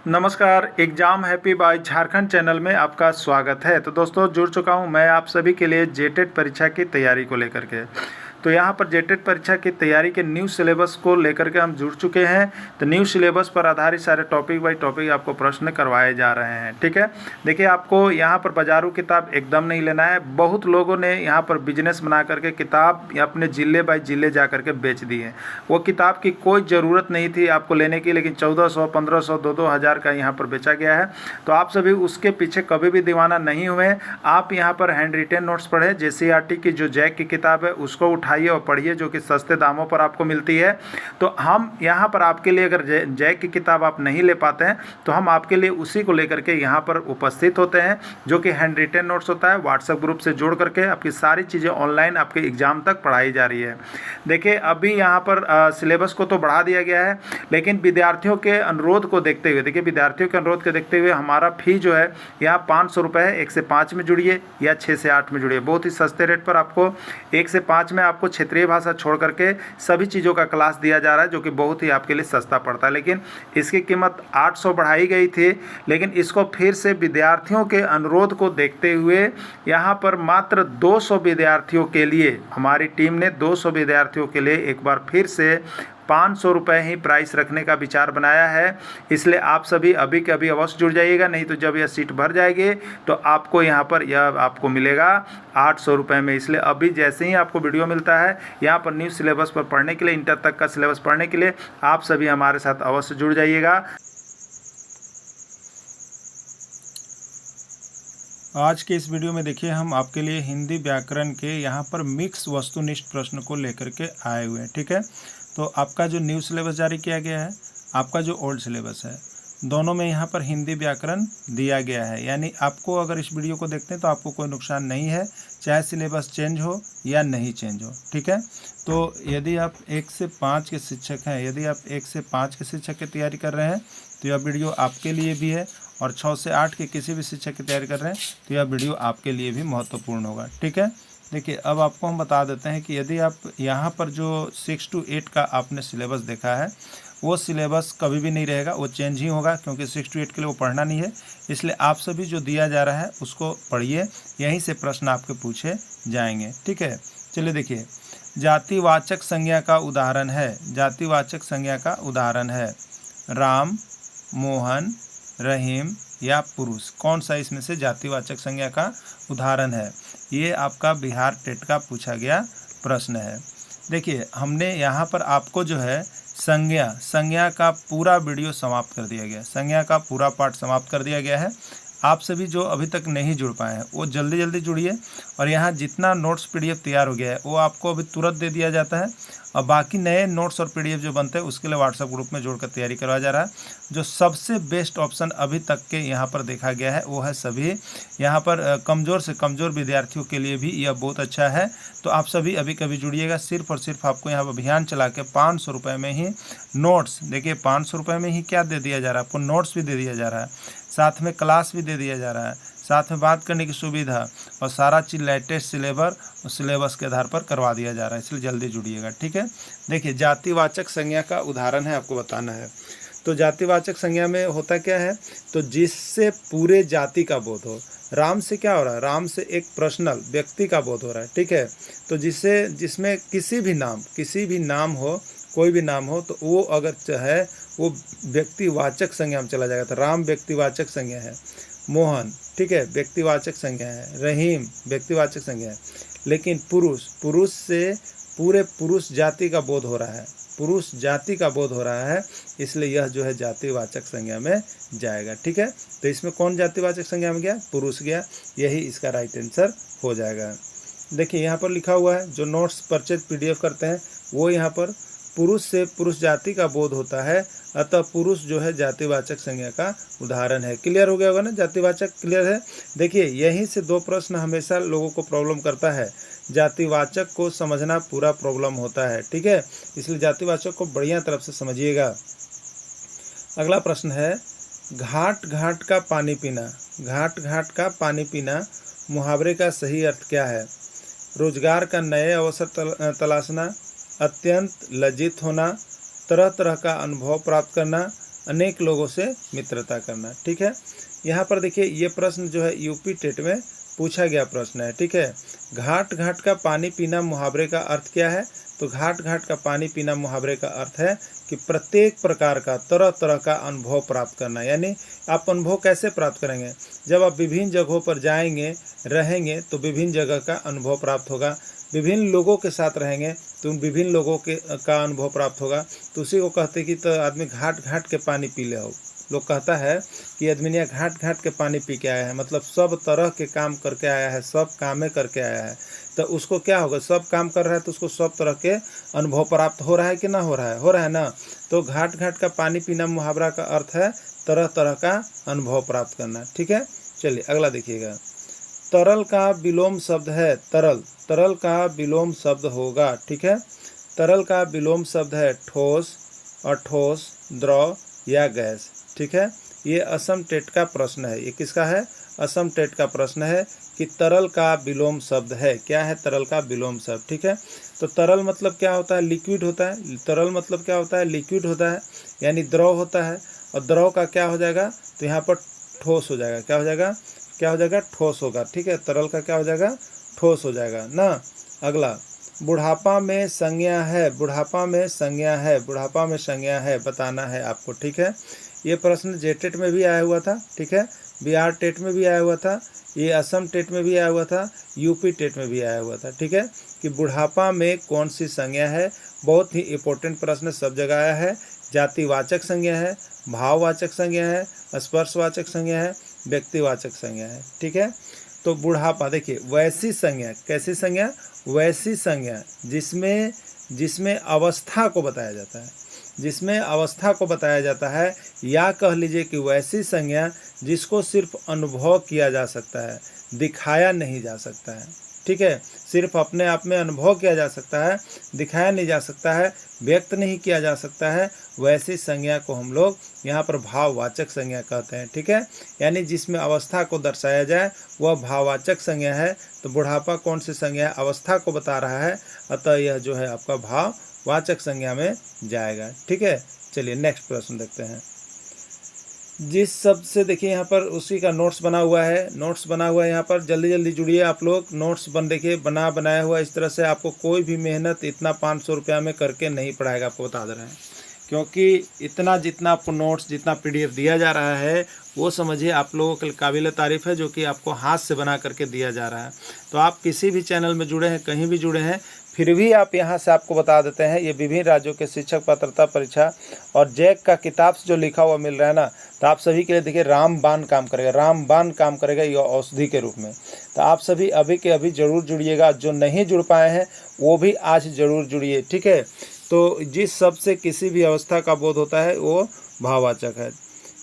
नमस्कार। Exam happy by Jharkhand channel में आपका स्वागत है। तो दोस्तों, जुड़ चुका हूं मैं आप सभी के लिए जेटेट परीक्षा की तैयारी को लेकर के। तो यहां पर जेटेट परीक्षा की तैयारी के न्यू सिलेबस को लेकर के हम जुड़ चुके हैं। तो न्यू सिलेबस पर आधारित सारे टॉपिक बाय टॉपिक आपको प्रश्न करवाए जा रहे हैं। ठीक है, देखिए आपको यहां पर बाजारू किताब एकदम नहीं लेना है। बहुत लोगों ने यहां पर बिजनेस बना करके किताब अपने जिले बाय जिले जा करके बेच दी है। वो किताब की कोई ज़रूरत नहीं थी आपको लेने की, लेकिन 1400, 1500, 2-2 हज़ार का यहाँ पर बेचा गया है। तो आप सभी उसके पीछे कभी भी दीवाना नहीं हुए। आप यहाँ पर हैंड रिटेन नोट्स पढ़ें। JCERT की जो जैक की किताब है उसको उठाइए और पढ़िए, जो कि सस्ते दामों पर आपको मिलती है। तो हम यहाँ पर आपके लिए, अगर जैक की किताब आप नहीं ले पाते हैं तो हम आपके लिए उसी को लेकर के यहाँ पर उपस्थित होते हैं, जो कि हैंड रिटेन नोट्स होता है। व्हाट्सएप ग्रुप से जोड़ करके आपकी सारी चीज़ें ऑनलाइन आपके एग्जाम तक पढ़ाई जा रही है। देखिए अभी यहाँ पर सिलेबस को तो बढ़ा दिया गया है, लेकिन विद्यार्थियों के अनुरोध को देखते हुए, देखिए विद्यार्थियों के अनुरोध को देखते हुए हमारा फ़ी जो है यहाँ 500 रुपये है। 1 से 5 में जुड़िए या 6 से 8 में जुड़िए। बहुत ही सस्ते रेट पर आपको 1 से 5 में आपको क्षेत्रीय भाषा छोड़ करके सभी चीज़ों का क्लास दिया जा रहा है, जो कि बहुत ही आपके लिए सस्ता पड़ता है। लेकिन इसकी कीमत 800 बढ़ाई गई थी, लेकिन इसको फिर से विद्यार्थियों के अनुरोध को देखते हुए यहाँ पर मात्र 200 विद्यार्थियों के लिए, हमारी टीम ने 200 विद्यार्थियों के लिए एक बार फिर से 500 रुपये ही प्राइस रखने का विचार बनाया है। इसलिए आप सभी अभी के अभी अवश्य जुड़ जाइएगा, नहीं तो जब यह सीट भर जाएगी तो आपको यहाँ पर यह आपको मिलेगा 800 रुपये में। इसलिए अभी जैसे ही आपको वीडियो मिलता है यहाँ पर न्यू सिलेबस पर पढ़ने के लिए, इंटर तक का सिलेबस पढ़ने के लिए आप सभी हमारे साथ अवश्य जुड़ जाइएगा। आज के इस वीडियो में देखिए हम आपके लिए हिंदी व्याकरण के यहाँ पर मिक्स वस्तुनिष्ठ प्रश्न को लेकर के आए हुए हैं। ठीक है, तो आपका जो न्यू सिलेबस जारी किया गया है, आपका जो ओल्ड सिलेबस है, दोनों में यहाँ पर हिंदी व्याकरण दिया गया है। यानी आपको अगर इस वीडियो को देखते हैं तो आपको कोई नुकसान नहीं है, चाहे सिलेबस चेंज हो या नहीं चेंज हो। ठीक है, तो यदि आप 1 से 5 के शिक्षक हैं, यदि आप 1 से 5 के शिक्षक की तैयारी कर रहे हैं तो यह वीडियो आपके लिए भी है, और 6 से 8 के किसी भी शिक्षक की तैयारी कर रहे हैं तो यह वीडियो आपके लिए भी महत्वपूर्ण होगा। ठीक है, देखिए अब आपको हम बता देते हैं कि यदि आप यहाँ पर जो 6 to 8 का आपने सिलेबस देखा है, वो सिलेबस कभी भी नहीं रहेगा, वो चेंज ही होगा, क्योंकि 6 to 8 के लिए वो पढ़ना नहीं है। इसलिए आप सभी जो दिया जा रहा है उसको पढ़िए, यहीं से प्रश्न आपके पूछे जाएंगे। ठीक है, चलिए देखिए, जातिवाचक संज्ञा का उदाहरण है। जातिवाचक संज्ञा का उदाहरण है राम, मोहन, रहीम या पुरुष। कौन सा इसमें से जातिवाचक संज्ञा का उदाहरण है? ये आपका बिहार टेट का पूछा गया प्रश्न है। देखिए हमने यहाँ पर आपको जो है संज्ञा का पूरा वीडियो समाप्त कर दिया गया, संज्ञा का पूरा पाठ समाप्त कर दिया गया है। आप सभी जो अभी तक नहीं जुड़ पाए हैं वो जल्दी जल्दी जुड़िए, और यहाँ जितना नोट्स PDF तैयार हो गया है वो आपको अभी तुरंत दे दिया जाता है, और बाकी नए नोट्स और PDF जो बनते हैं उसके लिए व्हाट्सएप ग्रुप में जोड़कर तैयारी करवाया जा रहा है। जो सबसे बेस्ट ऑप्शन अभी तक के यहाँ पर देखा गया है वो है सभी यहाँ पर कमज़ोर से कमज़ोर विद्यार्थियों के लिए भी यह बहुत अच्छा है। तो आप सभी अभी कभी जुड़िएगा। सिर्फ और सिर्फ आपको यहाँ अभियान चला के 500 रुपये में ही नोट्स, देखिए 500 रुपये में ही क्या दे दिया जा रहा है, आपको नोट्स भी दे दिया जा रहा है, साथ में क्लास भी दे दिया जा रहा है, साथ में बात करने की सुविधा, और सारा चीज़ लेटेस्ट सिलेबस के आधार पर करवा दिया जा रहा है। इसलिए जल्दी जुड़िएगा। ठीक है, देखिए जातिवाचक संज्ञा का उदाहरण है, आपको बताना है। तो जातिवाचक संज्ञा में होता क्या है, तो जिससे पूरे जाति का बोध हो। राम से क्या हो रहा है, राम से एक पर्सनल व्यक्ति का बोध हो रहा है। ठीक है, तो जिसमें किसी भी नाम हो, कोई भी नाम हो, तो वो अगर चाहे वो व्यक्तिवाचक संज्ञा में चला जाएगा। तो राम व्यक्तिवाचक संज्ञा है, मोहन ठीक है व्यक्तिवाचक संज्ञा है, रहीम व्यक्तिवाचक संज्ञा है। लेकिन पुरुष से पूरे पुरुष जाति का बोध हो रहा है, पुरुष जाति का बोध हो रहा है, इसलिए यह जो है जातिवाचक संज्ञा में जाएगा। ठीक है, तो इसमें कौन जातिवाचक संज्ञा में गया, पुरुष गया, यही इसका राइट आंसर हो जाएगा। देखिए यहाँ पर लिखा हुआ है, जो नोट्स परचेज PDF करते हैं वो यहाँ पर पुरुष से पुरुष जाति का बोध होता है, अतः पुरुष जो है जातिवाचक संज्ञा का उदाहरण है। क्लियर हो गया होगा ना, जातिवाचक क्लियर है। देखिए यहीं से 2 प्रश्न हमेशा लोगों को प्रॉब्लम करता है, जातिवाचक को समझना पूरा प्रॉब्लम होता है। ठीक है, इसलिए जातिवाचक को बढ़िया तरफ से समझिएगा। अगला प्रश्न है, घाट घाट का पानी पीना। घाट घाट का पानी पीना मुहावरे का सही अर्थ क्या है? रोजगार का नए अवसर तलाशना, अत्यंत लज्जित होना, तरह तरह का अनुभव प्राप्त करना, अनेक लोगों से मित्रता करना। ठीक है, यहाँ पर देखिए ये प्रश्न जो है यूपी टेट में पूछा गया प्रश्न है। ठीक है, घाट घाट का पानी पीना मुहावरे का अर्थ क्या है? तो घाट घाट का पानी पीना मुहावरे का अर्थ है कि प्रत्येक प्रकार का तरह तरह का अनुभव प्राप्त करना। यानी आप अनुभव कैसे प्राप्त करेंगे? जब आप विभिन्न जगहों पर जाएंगे, रहेंगे, तो विभिन्न जगह का अनुभव प्राप्त होगा। विभिन्न लोगों के साथ रहेंगे तो उन विभिन्न लोगों के का अनुभव प्राप्त होगा। तो उसी को कहते कि तो आदमी घाट घाट के पानी पी ले हो। लोग कहता है कि आदमिया घाट घाट के पानी पी के आया है, मतलब सब तरह के काम करके आया है, सब कामें करके आया है। तो उसको क्या होगा? सब काम कर रहा है तो उसको सब तरह के अनुभव प्राप्त हो रहा है कि ना हो रहा है? हो रहा है ना। तो घाट घाट का पानी पीना मुहावरा का अर्थ है तरह तरह का अनुभव प्राप्त करना। ठीक है, चलिए अगला देखिएगा। तरल का विलोम शब्द है तरल। तरल का विलोम शब्द होगा। ठीक है, तरल का विलोम शब्द है ठोस, अठोस, द्रव या गैस। ठीक है, ये असम टेट का प्रश्न है। ये किसका है? असम टेट का प्रश्न है कि तरल का विलोम शब्द है। क्या है तरल का विलोम शब्द? ठीक है, तो तरल मतलब क्या होता है? लिक्विड होता है। तरल मतलब क्या होता है? लिक्विड होता है, यानी द्रव होता है। और द्रव का क्या हो जाएगा? तो यहाँ पर ठोस हो जाएगा। क्या हो जाएगा? क्या हो जाएगा? ठोस होगा। ठीक है, तरल का क्या हो जाएगा? ठोस हो जाएगा ना। अगला, बुढ़ापा में संज्ञा है। बुढ़ापा में संज्ञा है। बुढ़ापा में संज्ञा है बताना है आपको। ठीक है, ये प्रश्न जेटेट में भी आया हुआ था। ठीक है, बिहार टेट में भी आया हुआ था, ये असम टेट में भी आया हुआ था, यूपी टेट में भी आया हुआ था। ठीक है, कि बुढ़ापा में कौन सी संज्ञा है? बहुत ही इंपॉर्टेंट प्रश्न सब जगह आया है। जातिवाचक संज्ञा है, भाववाचक संज्ञा है, स्पर्शवाचक संज्ञा है, व्यक्तिवाचक संज्ञा है। ठीक है, तो बुढ़ापा देखिए वैसी संज्ञा। कैसी संज्ञा? वैसी संज्ञा जिसमें अवस्था को बताया जाता है, जिसमें अवस्था को बताया जाता है, या कह लीजिए कि वैसी संज्ञा जिसको सिर्फ अनुभव किया जा सकता है, दिखाया नहीं जा सकता है। ठीक है, सिर्फ अपने आप में अनुभव किया जा सकता है, दिखाया नहीं जा सकता है, व्यक्त नहीं किया जा सकता है। वैसी संज्ञा को हम लोग यहाँ पर भाववाचक संज्ञा कहते हैं। ठीक है, यानी जिसमें अवस्था को दर्शाया जाए वह भाववाचक संज्ञा है। तो बुढ़ापा कौन सी संज्ञा है? अवस्था को बता रहा है, अतः यह जो है आपका भाववाचक संज्ञा में जाएगा। ठीक है, चलिए नेक्स्ट प्रश्न देखते हैं। जिस शब्द से देखिए यहाँ पर उसी का नोट्स बना हुआ है। नोट्स बना हुआ है यहाँ पर, जल्दी जल्दी जुड़िए आप लोग। नोट्स देखिए बनाया हुआ इस तरह से। आपको कोई भी मेहनत इतना 500 रुपया में करके नहीं पढ़ाएगा, आपको बता दे रहे हैं। क्योंकि इतना जितना आपको नोट्स, जितना PDF दिया जा रहा है, वो समझिए आप लोगों के काबिल तारीफ़ है, जो कि आपको हाथ से बना करके दिया जा रहा है। तो आप किसी भी चैनल में जुड़े हैं, कहीं भी जुड़े हैं, फिर भी आप यहाँ से आपको बता देते हैं, ये विभिन्न राज्यों के शिक्षक पात्रता परीक्षा और जैक का किताब से जो लिखा हुआ मिल रहा है ना, तो आप सभी के लिए देखिए रामबाण काम करेगा। रामबाण काम करेगा ये औषधि के रूप में। तो आप सभी अभी के अभी ज़रूर जुड़िएगा। जो नहीं जुड़ पाए हैं वो भी आज ज़रूर जुड़िए। ठीक है, तो जिस शब्द से किसी भी अवस्था का बोध होता है वो भाववाचक है।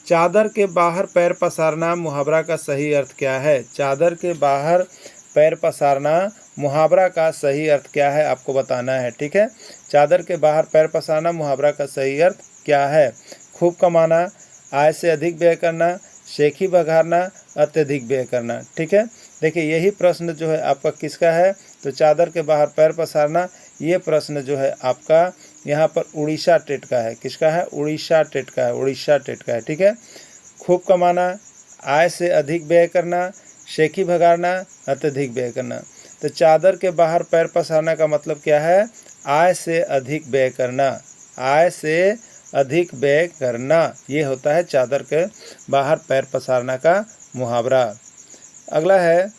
चादर के बाहर पैर पसारना मुहावरा का सही अर्थ क्या है? चादर के बाहर पैर पसारना मुहावरा का सही अर्थ क्या है? आपको बताना है। ठीक है, चादर के बाहर पैर पसारना मुहावरा का सही अर्थ क्या है? खूब कमाना, आय से अधिक व्यय करना, शेखी बघारना, अत्यधिक व्यय करना। ठीक है, देखिए यही प्रश्न जो है आपका किसका है? तो चादर के बाहर पैर पसारना, ये प्रश्न जो है आपका यहाँ पर उड़ीसा टेट का है। किसका है? उड़ीसा टेट का है। उड़ीसा टेट का है। ठीक है, खूब कमाना, आय से अधिक व्यय करना, शेखी भगाना, अत्यधिक व्यय करना। तो चादर के बाहर पैर पसारना का मतलब क्या है? आय से अधिक व्यय करना। आय से अधिक व्यय करना, ये होता है चादर के बाहर पैर पसारना का मुहावरा। अगला है,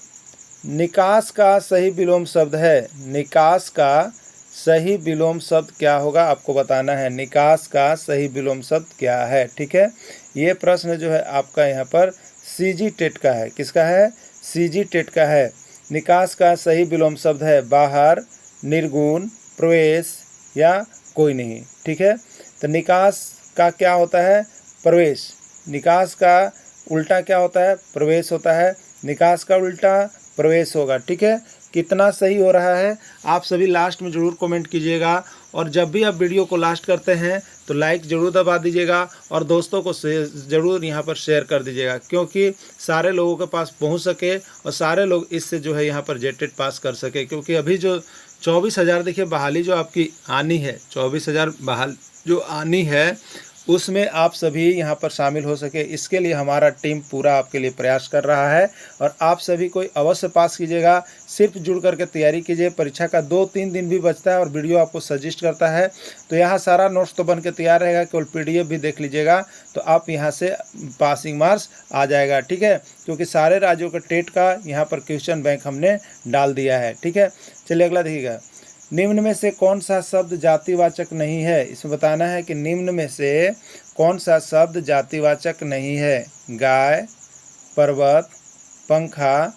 निकास का सही विलोम शब्द है। निकास का सही विलोम शब्द क्या होगा? आपको बताना है। निकास का सही विलोम शब्द क्या है? ठीक है, ये प्रश्न जो है आपका यहाँ पर CG टेट का है। किसका है? CG टेट का है। निकास का सही विलोम शब्द है बाहर, निर्गुण, प्रवेश या कोई नहीं। ठीक है, तो निकास का क्या होता है? प्रवेश। निकास का उल्टा क्या होता है? प्रवेश होता है। निकास का उल्टा प्रवेश होगा। ठीक है, कितना सही हो रहा है आप सभी लास्ट में ज़रूर कमेंट कीजिएगा। और जब भी आप वीडियो को लास्ट करते हैं तो लाइक ज़रूर दबा दीजिएगा और दोस्तों को ज़रूर यहाँ पर शेयर कर दीजिएगा, क्योंकि सारे लोगों के पास पहुँच सके और सारे लोग इससे जो है यहाँ पर जेटेट पास कर सके। क्योंकि अभी जो 24,000 देखिए बहाली जो आपकी आनी है, 24,000 बहाल जो आनी है, उसमें आप सभी यहाँ पर शामिल हो सके, इसके लिए हमारा टीम पूरा आपके लिए प्रयास कर रहा है। और आप सभी को अवश्य पास कीजिएगा, सिर्फ जुड़ करके तैयारी कीजिए। परीक्षा का 2-3 दिन भी बचता है और वीडियो आपको सजेस्ट करता है, तो यहाँ सारा नोट्स तो बन के तैयार रहेगा, केवल PDF भी देख लीजिएगा तो आप यहाँ से पासिंग मार्क्स आ जाएगा, ठीक है। क्योंकि सारे राज्यों के टेट का यहाँ पर क्वेश्चन बैंक हमने डाल दिया है, ठीक है। चलिए अगला देखिएगा, निम्न में से कौन सा शब्द जातिवाचक नहीं है। इसमें बताना है कि निम्न में से कौन सा शब्द जातिवाचक नहीं है। गाय, पर्वत, पंखा,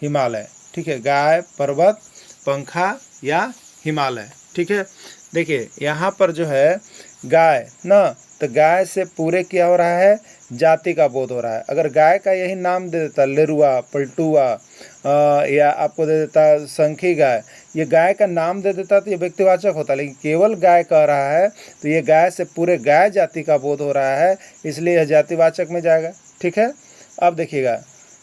हिमालय, ठीक है। गाय, पर्वत, पंखा या हिमालय, ठीक है। देखिए यहाँ पर जो है गाय ना, तो गाय से पूरे क्या हो रहा है, जाति का बोध हो रहा है। अगर गाय का यही नाम दे देता लेरुआ, पलटुआ या आपको दे देता संखी गाय, ये गाय का नाम दे देता तो ये व्यक्तिवाचक होता, लेकिन केवल गाय कह रहा है तो ये गाय से पूरे गाय जाति का बोध हो रहा है, इसलिए यह जातिवाचक में जाएगा, ठीक है। अब देखिएगा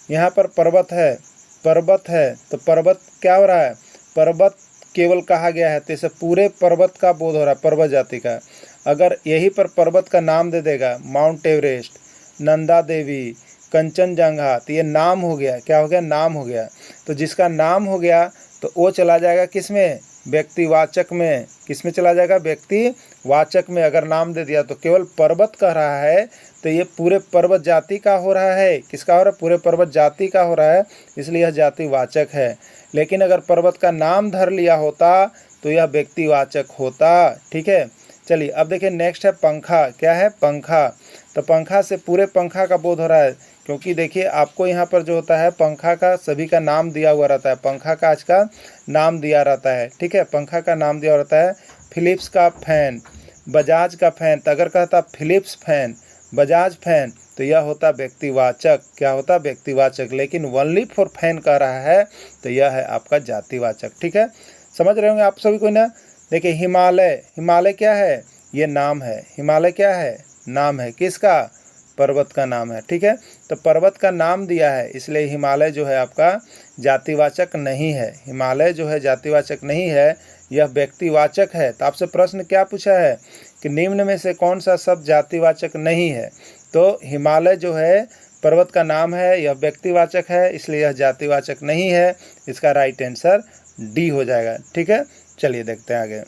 यहाँ पर पर्वत है तो पर्वत क्या हो रहा है, पर्वत केवल कहा गया है तो इसे पूरे पर्वत का बोध हो रहा है, पर्वत जाति का। अगर यही पर पर्वत का नाम दे देगा, माउंट एवरेस्ट, नंदा देवी, कंचनजंगा, तो ये नाम हो गया, क्या हो गया, नाम हो गया। तो जिसका नाम हो गया तो वो चला जाएगा किस में, व्यक्तिवाचक में। किस में चला जाएगा, व्यक्तिवाचक में। अगर नाम दे दिया तो केवल पर्वत कह रहा है तो ये पूरे पर्वत जाति का हो रहा है। किसका हो रहा है, पूरे पर्वत जाति का हो रहा है, इसलिए यह जातिवाचक है। लेकिन अगर पर्वत का नाम धर लिया होता तो यह व्यक्तिवाचक होता, ठीक है। चलिए अब देखिए नेक्स्ट है पंखा। क्या है, पंखा। तो पंखा से पूरे पंखा का बोध हो रहा है, क्योंकि देखिए आपको यहाँ पर जो होता है पंखा का सभी का नाम दिया हुआ रहता है, पंखा का आज का नाम दिया रहता है, ठीक है। पंखा का नाम दिया रहता है, फिलिप्स का फैन, बजाज का फैन। तो अगर कहता फिलिप्स फैन, बजाज फैन, तो यह होता व्यक्तिवाचक। क्या होता, व्यक्तिवाचक। लेकिन ओनली फॉर फैन कह रहा है तो यह है आपका जातिवाचक, ठीक है। समझ रहे होंगे आप सभी को ना। देखिए हिमालय, हिमालय क्या है, ये नाम है। हिमालय क्या है, नाम है। किसका, पर्वत का नाम है, ठीक है। तो पर्वत का नाम दिया है, इसलिए हिमालय जो है आपका जातिवाचक नहीं है। हिमालय जो है जातिवाचक नहीं है, यह व्यक्तिवाचक है। तो आपसे प्रश्न क्या पूछा है कि निम्न में से कौन सा शब्द जातिवाचक नहीं है, तो हिमालय जो है पर्वत का नाम है, यह व्यक्तिवाचक है, इसलिए यह जातिवाचक नहीं है। इसका राइट आंसर डी हो जाएगा, ठीक है। चलिए देखते हैं आगे।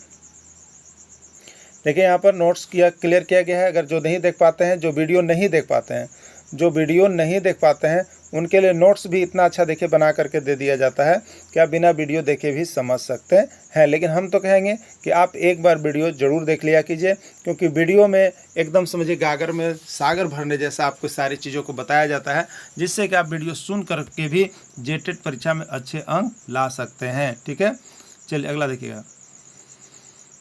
देखिए यहाँ पर नोट्स क्लियर किया गया है। अगर जो नहीं देख पाते हैं, जो वीडियो नहीं देख पाते हैं, उनके लिए नोट्स भी इतना अच्छा देखिए बना करके दे दिया जाता है कि आप बिना वीडियो देखे भी समझ सकते हैं। लेकिन हम तो कहेंगे कि आप एक बार वीडियो ज़रूर देख लिया कीजिए, क्योंकि वीडियो में एकदम समझिए गागर में सागर भरने जैसा आपको सारी चीज़ों को बताया जाता है, जिससे कि आप वीडियो सुन करके भी जेटेट परीक्षा में अच्छे अंक ला सकते हैं, ठीक है। चलिए अगला देखिएगा,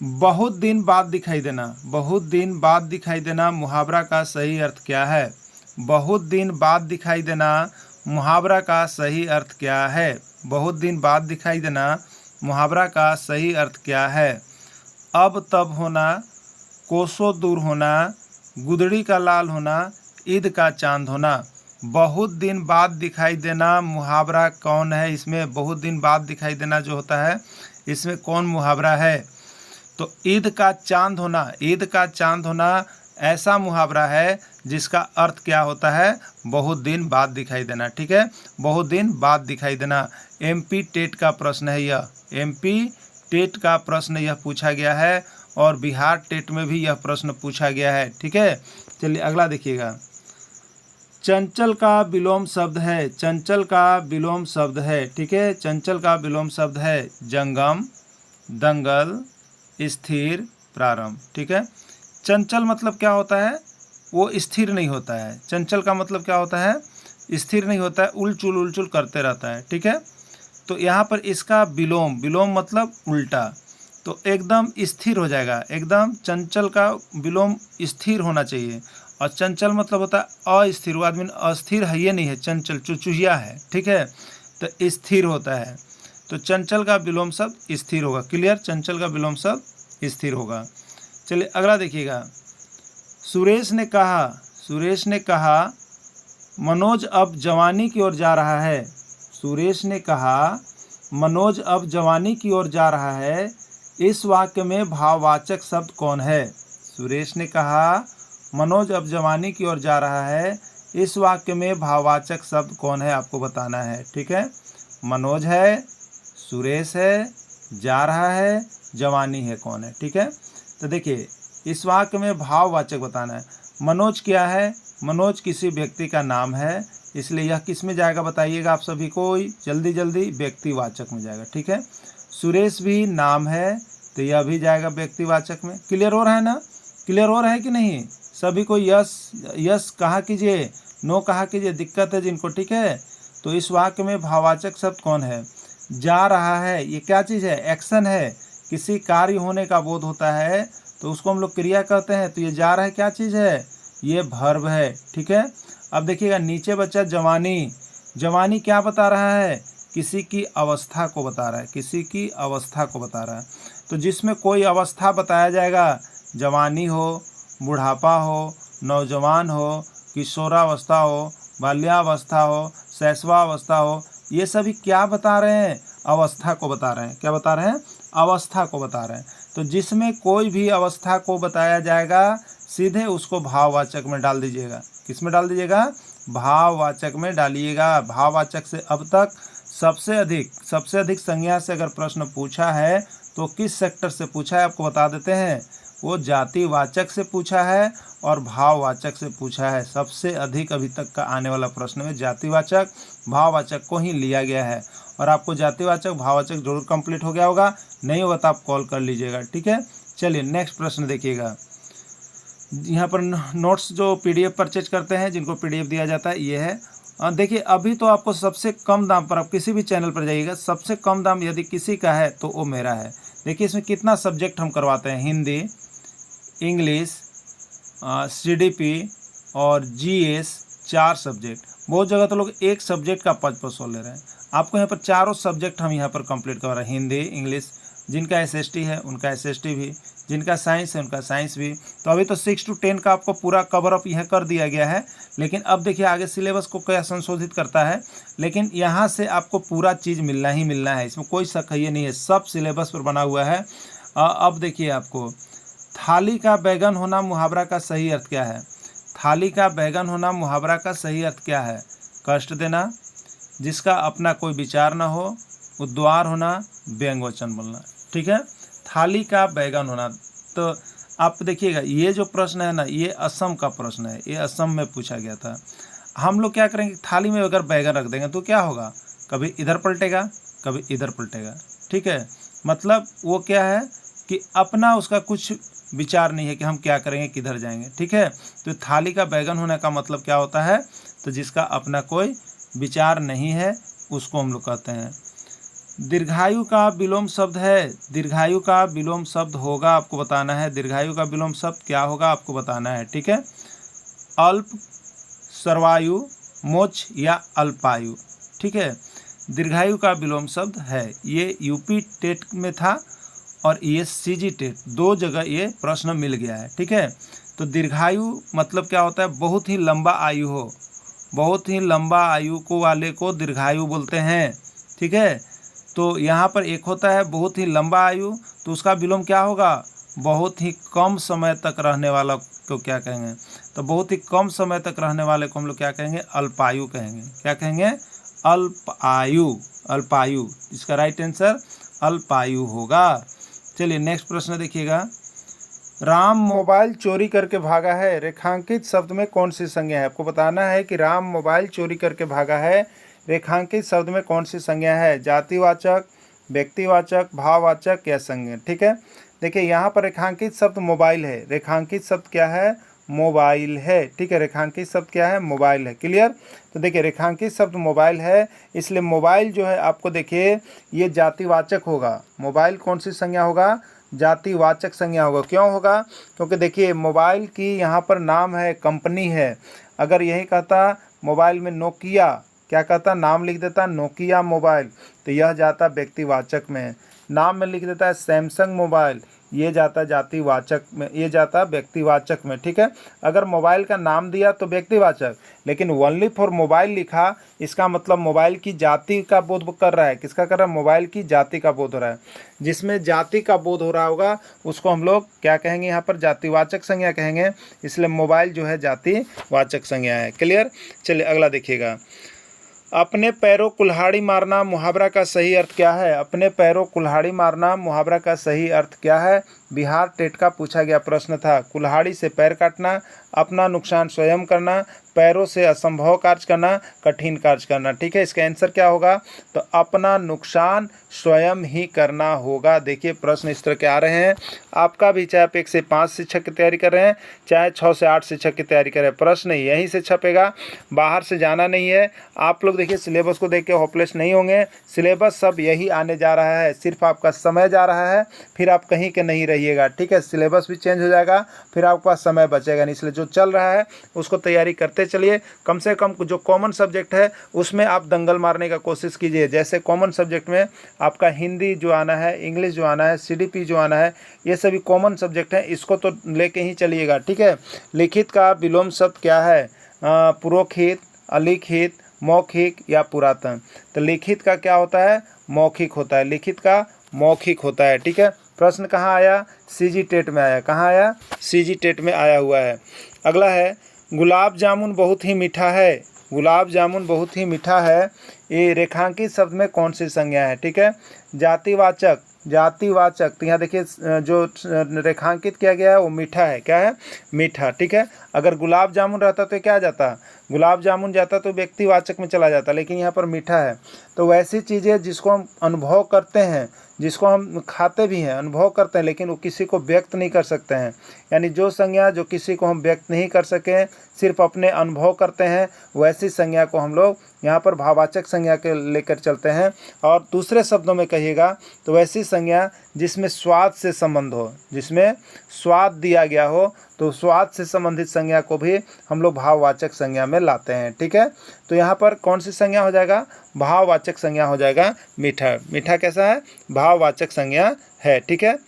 बहुत दिन बाद दिखाई देना। बहुत दिन बाद दिखाई देना मुहावरा का सही अर्थ क्या है। बहुत दिन बाद दिखाई देना मुहावरा का सही अर्थ क्या है। बहुत दिन बाद दिखाई देना मुहावरा का सही अर्थ क्या है। अब तब होना, कोसों दूर होना, गुदड़ी का लाल होना, ईद का चांद होना। बहुत दिन बाद दिखाई देना मुहावरा कौन है, इसमें बहुत दिन बाद दिखाई देना जो होता है इसमें कौन मुहावरा है, तो ईद का चांद होना। ईद का चांद होना ऐसा मुहावरा है जिसका अर्थ क्या होता है, बहुत दिन बाद दिखाई देना, ठीक है। बहुत दिन बाद दिखाई देना। MP टेट का प्रश्न है यह, MP टेट का प्रश्न यह पूछा गया है और बिहार टेट में भी यह प्रश्न पूछा गया है, ठीक है। चलिए अगला देखिएगा, चंचल का विलोम शब्द है। चंचल का विलोम शब्द है, ठीक है। चंचल का विलोम शब्द है जंगम, दंगल, स्थिर, प्रारंभ, ठीक है। चंचल मतलब क्या होता है, वो स्थिर नहीं होता है। चंचल का मतलब क्या होता है, स्थिर नहीं होता है, उलचुल करते रहता है, ठीक है। तो यहाँ पर इसका विलोम, विलोम मतलब उल्टा, तो एकदम स्थिर हो जाएगा। एकदम चंचल का विलोम स्थिर होना चाहिए, और चंचल मतलब होता है अस्थिर। वो आदमी अस्थिर है ये नहीं है, चंचल चुचुहिया है, ठीक है। तो स्थिर होता है, तो चंचल का विलोम शब्द स्थिर होगा। क्लियर, चंचल का विलोम शब्द स्थिर होगा। चलिए अगला देखिएगा, सुरेश ने कहा मनोज अब जवानी की ओर जा रहा है। सुरेश ने कहा मनोज अब जवानी की ओर जा रहा है। इस वाक्य में भाववाचक शब्द कौन है। सुरेश ने कहा मनोज अब जवानी की ओर जा रहा है। इस वाक्य में भाववाचक शब्द कौन है आपको बताना है। ठीक है, मनोज है, सुरेश है, जा रहा है, जवानी है, कौन है। ठीक है, तो देखिए इस वाक्य में भाववाचक बताना है। मनोज क्या है, मनोज किसी व्यक्ति का नाम है, इसलिए यह किस में जाएगा बताइएगा आप सभी को, जल्दी जल्दी, व्यक्तिवाचक में जाएगा। ठीक है, सुरेश भी नाम है तो यह भी जाएगा व्यक्तिवाचक में। क्लियर हो रहा है ना, क्लियर हो रहा है कि नहीं सभी को? यस यस कहा कीजिए, नो कहा कीजिए, दिक्कत है जिनको। ठीक है, तो इस वाक्य में भाववाचक शब्द कौन है? जा रहा है, ये क्या चीज़ है? एक्शन है, किसी कार्य होने का बोध होता है तो उसको हम लोग क्रिया कहते हैं। तो ये जा रहा है क्या चीज़ है? ये वर्ब है। ठीक है, अब देखिएगा नीचे बच्चा जवानी। जवानी क्या बता रहा है? किसी की अवस्था को बता रहा है, किसी की अवस्था को बता रहा है। तो जिसमें कोई अवस्था बताया जाएगा, जवानी हो, बुढ़ापा हो, नौजवान हो, किशोरावस्था हो, बाल्यावस्था हो, शैशवावस्था हो, ये सभी क्या बता रहे हैं? अवस्था को बता रहे हैं। क्या बता रहे हैं? अवस्था को बता रहे हैं। तो जिसमें कोई भी अवस्था को बताया जाएगा सीधे उसको भाववाचक में डाल दीजिएगा। किस में डाल दीजिएगा? भाववाचक में डालिएगा। भाववाचक से अब तक सबसे अधिक संज्ञा से अगर प्रश्न पूछा है तो किस सेक्टर से पूछा है आपको बता देते हैं। वो जातिवाचक से पूछा है और भाववाचक से पूछा है। सबसे अधिक अभी तक का आने वाला प्रश्न में जातिवाचक भाववाचक को ही लिया गया है। और आपको जातिवाचक भाववाचक जरूर कंप्लीट हो गया होगा, नहीं होगा तो आप कॉल कर लीजिएगा। ठीक है, चलिए नेक्स्ट प्रश्न देखिएगा। यहाँ पर नोट्स जो PDF परचेज करते हैं, जिनको PDF दिया जाता है, ये है। देखिए अभी तो आपको सबसे कम दाम पर, आप किसी भी चैनल पर जाइएगा, सबसे कम दाम यदि किसी का है तो वो मेरा है। देखिए इसमें कितना सब्जेक्ट हम करवाते हैं, हिंदी, इंग्लिश, CDP और GS, 4 सब्जेक्ट। बहुत जगह तो लोग एक सब्जेक्ट का 500 ले रहे हैं। आपको यहाँ पर चारों सब्जेक्ट हम यहाँ पर कंप्लीट करवा रहे हैं, हिंदी, इंग्लिश, जिनका SST है उनका SST भी, जिनका साइंस है उनका साइंस भी। तो अभी तो 6 to 10 का आपको पूरा कवर अप यह कर दिया गया है। लेकिन अब देखिए आगे सिलेबस को क्या संशोधित करता है, लेकिन यहाँ से आपको पूरा चीज़ मिलना ही मिलना है, इसमें कोई शक ये नहीं है, सब सिलेबस पर बना हुआ है। अब देखिए आपको थाली का बैगन होना मुहावरा का सही अर्थ क्या है? थाली का बैगन होना मुहावरा का सही अर्थ क्या है? कष्ट देना, जिसका अपना कोई विचार न हो, उद्वार होना, व्यंग्यवचन बोलना। ठीक है, थाली का बैगन होना। तो आप देखिएगा ये जो प्रश्न है ना, ये असम का प्रश्न है, ये असम में पूछा गया था। हम लोग क्या करेंगे, थाली में अगर बैगन रख देंगे तो क्या होगा, कभी इधर पलटेगा कभी इधर पलटेगा। ठीक है, मतलब वो क्या है कि अपना उसका कुछ विचार नहीं है कि हम क्या करेंगे, किधर जाएंगे। ठीक है, तो थाली का बैगन होने का मतलब क्या होता है? तो जिसका अपना कोई विचार नहीं है उसको हम लोग कहते हैं। दीर्घायु का विलोम शब्द है, दीर्घायु का विलोम शब्द होगा आपको बताना है। दीर्घायु का विलोम शब्द क्या होगा आपको बताना है। ठीक है, अल्प, सर्वायु, मोक्ष या अल्पायु। ठीक है, दीर्घायु का विलोम शब्द है। ये UP टेट में था और ये CG टेट, 2 जगह ये प्रश्न मिल गया है। ठीक है, तो दीर्घायु मतलब क्या होता है? बहुत ही लंबा आयु हो, बहुत ही लंबा आयु को वाले को दीर्घायु बोलते हैं। ठीक है, तो यहाँ पर एक होता है बहुत ही लंबा आयु, तो उसका विलोम क्या होगा? बहुत ही कम समय तक रहने वाला को क्या कहेंगे? तो बहुत ही कम समय तक रहने वाले को हम लोग क्या कहेंगे? अल्पायु कहेंगे। क्या कहेंगे? अल्पायु। अल्पायु, इसका राइट आंसर अल्पायु होगा। चलिए नेक्स्ट प्रश्न देखिएगा। राम मोबाइल चोरी करके भागा है, रेखांकित शब्द में कौन सी संज्ञा है? आपको बताना है कि राम मोबाइल चोरी करके भागा है, रेखांकित शब्द में कौन सी संज्ञा है? जातिवाचक, व्यक्तिवाचक, भाववाचक या संज्ञा। ठीक है, देखिए यहाँ पर रेखांकित शब्द मोबाइल है। रेखांकित शब्द क्या है? मोबाइल है। ठीक है, रेखांकित शब्द क्या है? मोबाइल है। क्लियर? तो देखिए रेखांकित शब्द मोबाइल है, इसलिए मोबाइल जो है आपको देखिए ये जातिवाचक होगा। मोबाइल कौन सी संज्ञा होगा? जातिवाचक संज्ञा होगा। क्यों होगा? क्योंकि देखिए मोबाइल की यहाँ पर नाम है, कंपनी है। अगर यही कहता मोबाइल में नोकिया, क्या कहता? नाम लिख देता नोकिया मोबाइल, तो यह जाता व्यक्तिवाचक में। नाम में लिख देता है सैमसंग मोबाइल, ये जाता जातिवाचक में, ये जाता व्यक्तिवाचक में, ठीक है। अगर मोबाइल का नाम दिया तो व्यक्तिवाचक, लेकिन ओनली फॉर मोबाइल लिखा, इसका मतलब मोबाइल की जाति का बोध कर रहा है। किसका कर रहा है? मोबाइल की जाति का बोध हो रहा है। जिसमें जाति का बोध हो रहा होगा उसको हम लोग क्या कहेंगे? यहाँ पर जातिवाचक संज्ञा कहेंगे, इसलिए मोबाइल जो है जातिवाचक संज्ञा है। क्लियर? चलिए अगला देखिएगा। अपने पैरों कुल्हाड़ी मारना मुहावरा का सही अर्थ क्या है? अपने पैरों कुल्हाड़ी मारना मुहावरा का सही अर्थ क्या है? बिहार टेट का पूछा गया प्रश्न था। कुल्हाड़ी से पैर काटना, अपना नुकसान स्वयं करना, पैरों से असंभव कार्य करना, कठिन कार्य करना। ठीक है, इसका आंसर क्या होगा? तो अपना नुकसान स्वयं ही करना होगा। देखिए प्रश्न इस तरह के आ रहे हैं। आपका भी चाहे आप 1 से 5 शिक्षक की तैयारी कर रहे हैं, चाहे 6 से 8 शिक्षक की तैयारी कर रहे हैं, प्रश्न यहीं से छपेगा, बाहर से जाना नहीं है। आप लोग देखिए सिलेबस को देख के होपलेस नहीं होंगे, सिलेबस सब यही आने जा रहा है, सिर्फ आपका समय जा रहा है, फिर आप कहीं के नहीं रहिएगा। ठीक है, सिलेबस भी चेंज हो जाएगा, फिर आपके पास समय बचेगा नहीं, इसलिए जो चल रहा है उसको तैयारी करते चलिए। कम से कम जो कॉमन सब्जेक्ट है उसमें आप दंगल मारने का कोशिश कीजिए। जैसे कॉमन सब्जेक्ट में आपका हिंदी जो आना है, इंग्लिश जो आना है, सीडीपी जो आना है, ये सभी कॉमन सब्जेक्ट हैं, इसको तो लेके ही चलिएगा। ठीक है, लिखित का विलोम शब्द क्या है? पुरोहित, अलिखित, मौखिक या पुरातन? तो लिखित का क्या होता है? मौखिक होता है, लिखित का मौखिक होता है। ठीक है, प्रश्न कहाँ आया? सीजी टेट में आया। कहाँ आया? सीजी टेट में आया हुआ है। अगला है, गुलाब जामुन बहुत ही मीठा है। गुलाब जामुन बहुत ही मीठा है, ये रेखांकित शब्द में कौन सी संज्ञा है? ठीक है, जातिवाचक, जातिवाचक। तो यहाँ देखिए जो रेखांकित किया गया है वो मीठा है। क्या है? मीठा। ठीक है, अगर गुलाब जामुन रहता तो क्या जाता? गुलाब जामुन जाता तो व्यक्तिवाचक में चला जाता, लेकिन यहाँ पर मीठा है। तो वैसी चीज़ें जिसको हम अनुभव करते हैं, जिसको हम खाते भी हैं, अनुभव करते हैं, लेकिन वो किसी को व्यक्त नहीं कर सकते हैं, यानी जो संज्ञा जो किसी को हम व्यक्त नहीं कर सकें, सिर्फ अपने अनुभव करते हैं, वैसी संज्ञा को हम लोग यहाँ पर भाववाचक संज्ञा के लेकर चलते हैं। और दूसरे शब्दों में कहिएगा तो वैसी संज्ञा जिसमें स्वाद से संबंध हो, जिसमें स्वाद दिया गया हो, तो स्वाद से संबंधित संज्ञा को भी हम लोग भाववाचक संज्ञा में लाते हैं। ठीक है, तो यहाँ पर कौन सी संज्ञा हो जाएगा? भाववाचक संज्ञा हो जाएगा मीठा। मीठा कैसा है? भाववाचक संज्ञा है। ठीक है,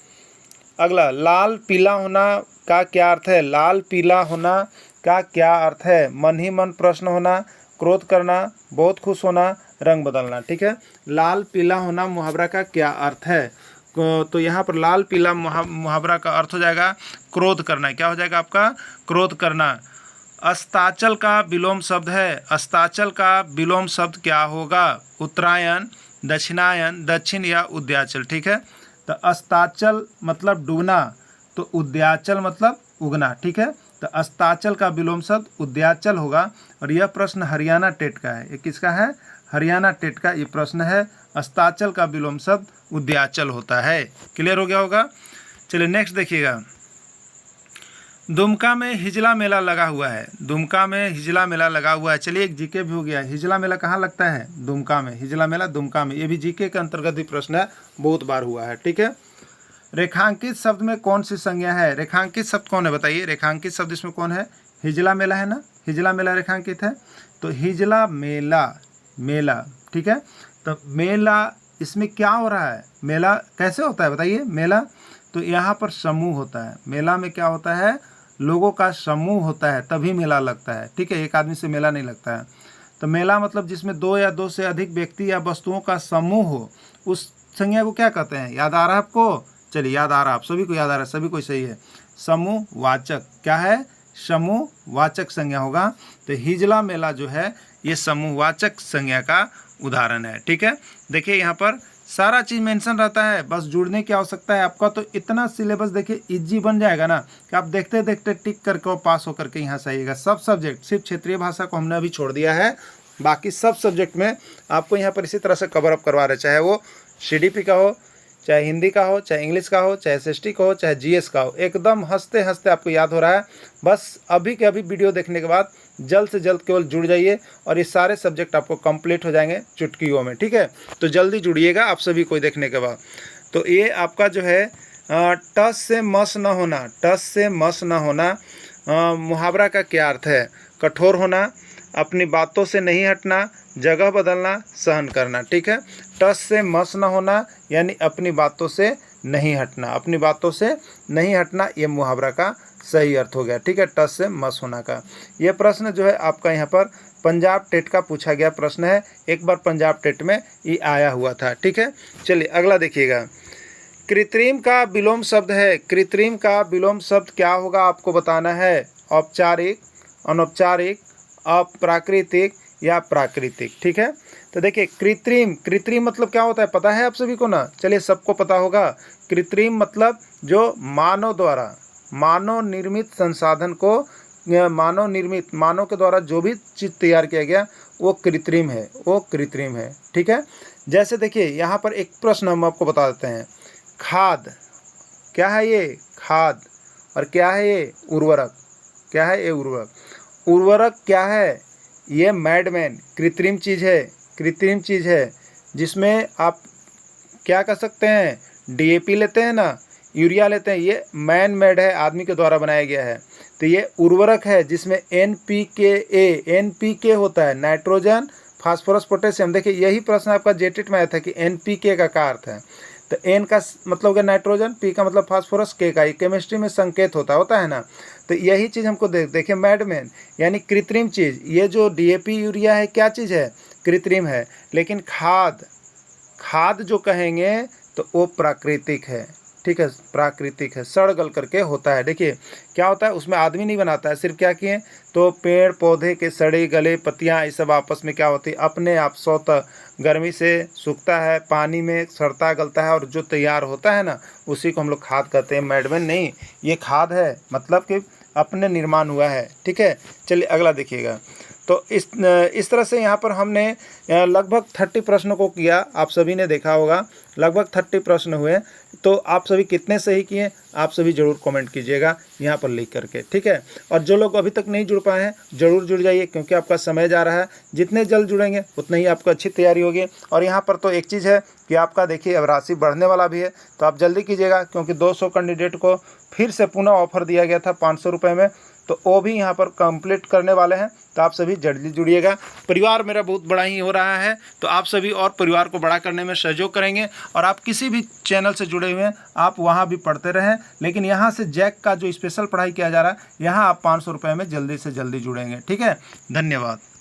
अगला, लाल पीला होना का क्या अर्थ है? लाल पीला होना का क्या अर्थ है? मन ही मन प्रश्न होना, क्रोध करना, बहुत खुश होना, रंग बदलना। ठीक है, लाल पीला होना मुहावरा का क्या अर्थ है? तो यहाँ पर लाल पीला मुहावरा का अर्थ हो जाएगा क्रोध करना। क्या हो जाएगा आपका? क्रोध करना। अस्ताचल का विलोम शब्द है। अस्ताचल का विलोम शब्द क्या होगा? उत्तरायण, दक्षिणायन, दक्षिण या उदयाचल। ठीक है, तो अस्ताचल मतलब डूबना, तो उदयाचल मतलब उगना। ठीक है, तो अस्ताचल का विलोम शब्द उदयाचल होगा। और यह प्रश्न हरियाणा टेट का है। ये किसका है? हरियाणा टेट का ये प्रश्न है। अस्ताचल का विलोम शब्द उदयाचल होता है। क्लियर हो गया होगा? चलिए नेक्स्ट देखिएगा। दुमका में हिजला मेला लगा हुआ है। दुमका में हिजला मेला लगा हुआ है। चलिए एक जीके भी हो गया। हिजला मेला कहाँ लगता है? दुमका में। हिजला मेला दुमका में, ये भी जीके के अंतर्गत ही प्रश्न है, बहुत बार हुआ है। ठीक है, रेखांकित शब्द में कौन सी संज्ञा है? रेखांकित शब्द कौन है बताइए? रेखांकित शब्द इसमें कौन है? हिजला मेला है ना, हिजला मेला रेखांकित है। तो हिजला मेला, मेला। ठीक है, तो मेला इसमें क्या हो रहा है? मेला कैसे होता है बताइए? मेला तो यहाँ पर समूह होता है। मेला में क्या होता है? लोगों का समूह होता है, तभी मेला लगता है। ठीक है, एक आदमी से मेला नहीं लगता है। तो मेला मतलब जिसमें 2 या 2 से अधिक व्यक्ति या वस्तुओं का समूह हो, उस संज्ञा को क्या कहते हैं? याद आ रहा है आपको? चलिए याद आ रहा है, आप सभी को याद आ रहा है, सभी को सही है। समूहवाचक। क्या है? समूहवाचक संज्ञा होगा। तो हिजला मेला जो है ये समूहवाचक संज्ञा का उदाहरण है। ठीक है, देखिए यहाँ पर सारा चीज़ मेंशन रहता है, बस जुड़ने की आवश्यकता है आपका। तो इतना सिलेबस देखिए इजी बन जाएगा ना कि आप देखते देखते टिक करके पास होकर के यहाँ से आइएगा। सब सब्जेक्ट, सिर्फ क्षेत्रीय भाषा को हमने अभी छोड़ दिया है, बाकी सब सब्जेक्ट में आपको यहाँ पर इसी तरह से कवर अप करवा रहे, चाहे वो सीडीपी का हो, चाहे हिंदी का हो, चाहे इंग्लिश का हो, चाहे एसएसटी का हो, चाहे जीएस का हो। एकदम हंसते हंसते आपको याद हो रहा है। बस अभी के अभी वीडियो देखने के बाद जल्द से जल्द केवल जुड़ जाइए और ये सारे सब्जेक्ट आपको कंप्लीट हो जाएंगे चुटकियों में। ठीक है, तो जल्दी जुड़िएगा आप सभी को देखने के बाद। तो ये आपका जो है टस से मस न होना, टस से मस न होना मुहावरा का क्या अर्थ है? कठोर होना, अपनी बातों से नहीं हटना, जगह बदलना, सहन करना। ठीक है, टस से मस न होना यानी अपनी बातों से नहीं हटना, अपनी बातों से नहीं हटना, ये मुहावरा का सही अर्थ हो गया। ठीक है, टस से मस होना का। ये प्रश्न जो है आपका यहाँ पर पंजाब टेट का पूछा गया प्रश्न है, एक बार पंजाब टेट में ये आया हुआ था। ठीक है, चलिए अगला देखिएगा। कृत्रिम का विलोम शब्द है, कृत्रिम का विलोम शब्द क्या होगा आपको बताना है। औपचारिक, अनौपचारिक, अप्राकृतिक या प्राकृतिक। ठीक है, तो देखिए कृत्रिम, कृत्रिम मतलब क्या होता है पता है आप सभी को ना। चलिए सबको पता होगा। कृत्रिम मतलब जो मानव द्वारा, मानव निर्मित संसाधन को, मानव निर्मित, मानव के द्वारा जो भी चीज़ तैयार किया गया वो कृत्रिम है, वो कृत्रिम है। ठीक है, जैसे देखिए यहाँ पर एक प्रश्न हम आपको बता देते हैं। खाद क्या है ये, खाद, और क्या है ये, उर्वरक। क्या है ये, उर्वरक। उर्वरक क्या है, ये मैडमैन, कृत्रिम चीज़ है, कृत्रिम चीज़ है, जिसमें आप क्या कर सकते हैं, डीएपी लेते हैं ना, यूरिया लेते हैं, ये मैन मेड है, आदमी के द्वारा बनाया गया है। तो ये उर्वरक है जिसमें एनपीके होता है, नाइट्रोजन, फास्फोरस, पोटेशियम। देखिए यही प्रश्न आपका जेटेट में आया था कि एनपीके का क्या अर्थ है। तो एन का मतलब क्या, नाइट्रोजन, पी का मतलब फास्फोरस, के का, ये केमिस्ट्री में संकेत होता है ना। तो यही चीज़ हमको देखिए मैडमैन यानी कृत्रिम चीज़। ये जो डीएपी यूरिया है क्या चीज़ है, कृत्रिम है। लेकिन खाद, खाद जो कहेंगे तो वो प्राकृतिक है। ठीक है, प्राकृतिक है, सड़ गल करके होता है। देखिए क्या होता है, उसमें आदमी नहीं बनाता है, सिर्फ क्या किए तो पेड़ पौधे के सड़े गले पत्तियां ये सब आपस में क्या होती है, अपने आप स्वतः गर्मी से सूखता है, पानी में सड़ता गलता है, और जो तैयार होता है ना उसी को हम लोग खाद कहते हैं। मैडमैन नहीं, ये खाद है, मतलब कि अपने निर्माण हुआ है। ठीक है, चलिए अगला देखिएगा। तो इस तरह से यहाँ पर हमने लगभग 30 प्रश्नों को किया, आप सभी ने देखा होगा लगभग 30 प्रश्न हुए। तो आप सभी कितने सही किए आप सभी ज़रूर कमेंट कीजिएगा यहाँ पर लिख करके। ठीक है, और जो लोग अभी तक नहीं जुड़ पाए हैं ज़रूर जुड़ जाइए, क्योंकि आपका समय जा रहा है। जितने जल्द जुड़ेंगे उतना ही आपको अच्छी तैयारी होगी। और यहाँ पर तो एक चीज़ है कि आपका देखिए अब राशि बढ़ने वाला भी है, तो आप जल्दी कीजिएगा, क्योंकि 200 कैंडिडेट को फिर से पुनः ऑफर दिया गया था 500 रुपये में, तो वो भी यहाँ पर कंप्लीट करने वाले हैं। तो आप सभी जल्दी जुड़िएगा। परिवार मेरा बहुत बड़ा ही हो रहा है, तो आप सभी और परिवार को बड़ा करने में सहयोग करेंगे। और आप किसी भी चैनल से जुड़े हुए हैं आप वहाँ भी पढ़ते रहें, लेकिन यहाँ से जैक का जो स्पेशल पढ़ाई किया जा रहा है यहाँ आप 500 रुपये में जल्दी से जल्दी जुड़ेंगे। ठीक है, धन्यवाद।